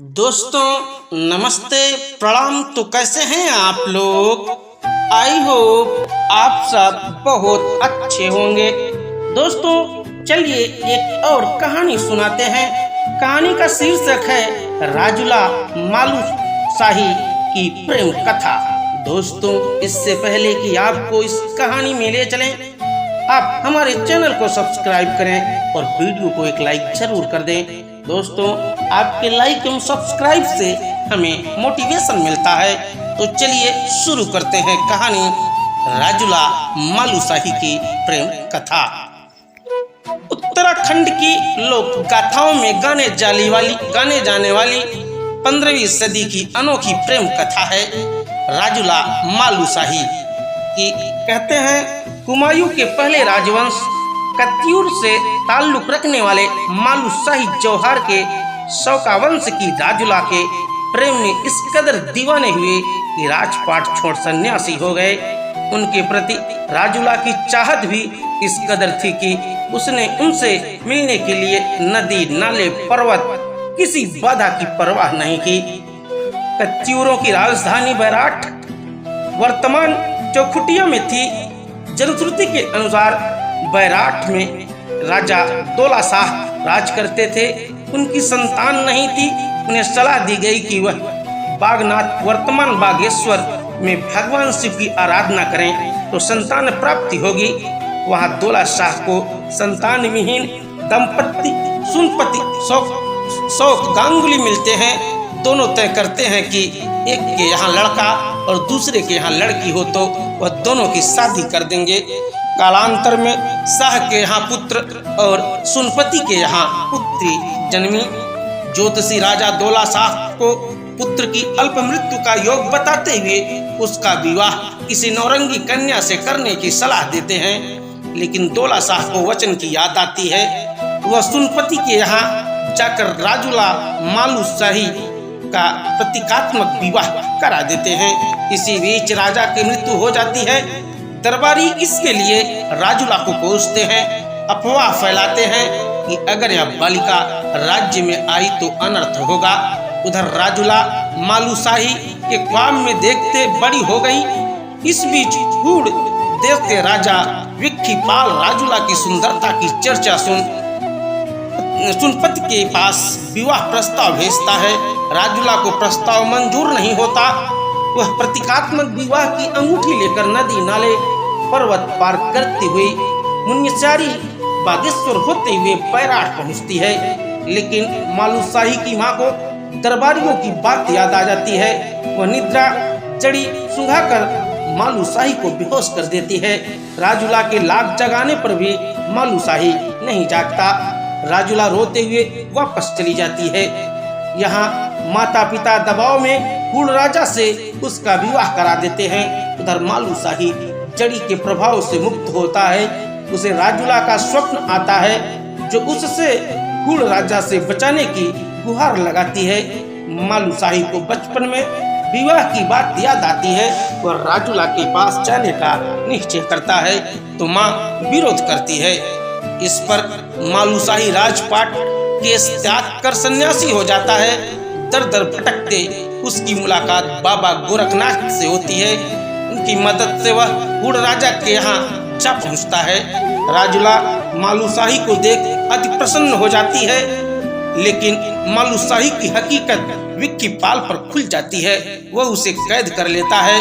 दोस्तों नमस्ते प्रणाम। तो कैसे हैं आप लोग? आई होप आप सब बहुत अच्छे होंगे। दोस्तों चलिए एक और कहानी सुनाते हैं। कहानी का शीर्षक है राजुला मालूशाही की प्रेम कथा। दोस्तों इससे पहले कि आपको इस कहानी में ले चलें, आप हमारे चैनल को सब्सक्राइब करें और वीडियो को एक लाइक जरूर कर दें। दोस्तों आपके लाइक एवं सब्सक्राइब से हमें मोटिवेशन मिलता है। तो चलिए शुरू करते हैं कहानी राजुला मालूशाही की प्रेम कथा। उत्तराखंड की लोक गाथाओं में गाने जाने वाली 15वीं सदी की अनोखी प्रेम कथा है राजुला मालूशाही की। कहते हैं हुमायूं के पहले राजवंश कत्यूर से ताल्लुक रखने वाले मालूशाही जौहर के शौका वंश की राजुला के प्रेम में इस कदर दीवाने हुए कि राजपाट छोड़ सन्यासी हो गए। उनके प्रति राजुला की चाहत भी इस कदर थी कि उसने उनसे मिलने के लिए नदी नाले पर्वत किसी बाधा की परवाह नहीं की। कत्यूरों की राजधानी बैराठ वर्तमान चौखुटिया में थी। जनश्रुति के अनुसार बैराठ में राजा दौला शाह राज करते थे। उनकी संतान नहीं थी। उन्हें सलाह दी गई कि वह बागनाथ वर्तमान बागेश्वर में भगवान शिव की आराधना करें तो संतान प्राप्ति होगी। वहां दौला शाह को संतान विहीन दंपति सुनपति शौक गांगुली मिलते हैं। दोनों तय करते हैं कि एक के यहाँ लड़का और दूसरे के यहाँ लड़की हो तो वह दोनों की शादी कर देंगे। कालांतर में शाह के यहाँ पुत्र और सुनपति के यहाँ पुत्री जन्मी। ज्योतिषी राजा दौला शाह को पुत्र की अल्प मृत्यु का योग बताते हुए उसका विवाह किसी नौरंगी कन्या से करने की सलाह देते हैं। लेकिन दौला शाह को वचन की याद आती है। वह सुनपति के यहाँ जाकर राजुला मालूशाही का प्रतीकात्मक विवाह करा देते हैं। इसी बीच राजा की मृत्यु हो जाती है। दरबारी इसके लिए राजुला को कोसते हैं, अफवाह फैलाते हैं कि अगर यह बालिका राज्य में आई तो अनर्थ होगा। उधर राजुला मालूशाही के ख्वाब में देखते बड़ी हो गई। इस बीच हूड़ देखते राजा विक्खीपाल राजुला की सुंदरता की चर्चा सुनपति के पास विवाह प्रस्ताव भेजता है। राजुला को प्रस्ताव मंजूर नहीं होता। वह प्रतीकात्मक विवाह की अंगूठी लेकर नदी नाले पर्वत पार करती हुई मुनियारी बागेश्वर होते हुए बैराठ पहुंचती है। लेकिन मालूशाही की मां को दरबारियों की बात याद आ जाती है। वह निद्रा जड़ी सुंघाकर मालूशाही को बेहोश कर देती है। राजुला के लाख जगाने पर भी मालूशाही नहीं जागता। राजुला रोते हुए वापस चली जाती है। यहाँ माता पिता दबाव में हूड़ राजा से उसका विवाह करा देते हैं। उधर मालूशाही जड़ी के प्रभाव से मुक्त होता है। उसे राजुला का स्वप्न आता है जो उससे हूड़ राजा से बचाने की गुहार लगाती है। मालूशाही को बचपन में विवाह की बात याद आती है। वह राजुला के पास जाने का निश्चय करता है तो माँ विरोध करती है। इस पर मालूशाही राजपाट केस त्याग कर सन्यासी हो जाता है। दर दर भटकते उसकी मुलाकात बाबा गोरखनाथ से होती है। उनकी मदद से वह हूड़ राजा के यहाँ जा पहुँचता है। राजुला मालूशाही को देख अति प्रसन्न हो जाती है। लेकिन मालूशाही की हकीकत विक्खीपाल पर खुल जाती है। वह उसे कैद कर लेता है।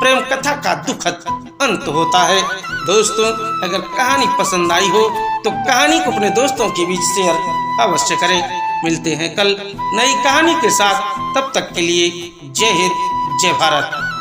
प्रेम कथा का दुखद अंत होता है। दोस्तों अगर कहानी पसंद आई हो तो कहानी को अपने दोस्तों के बीच शेयर अवश्य करें। मिलते हैं कल नई कहानी के साथ। तब तक के लिए जय हिंद जय भारत।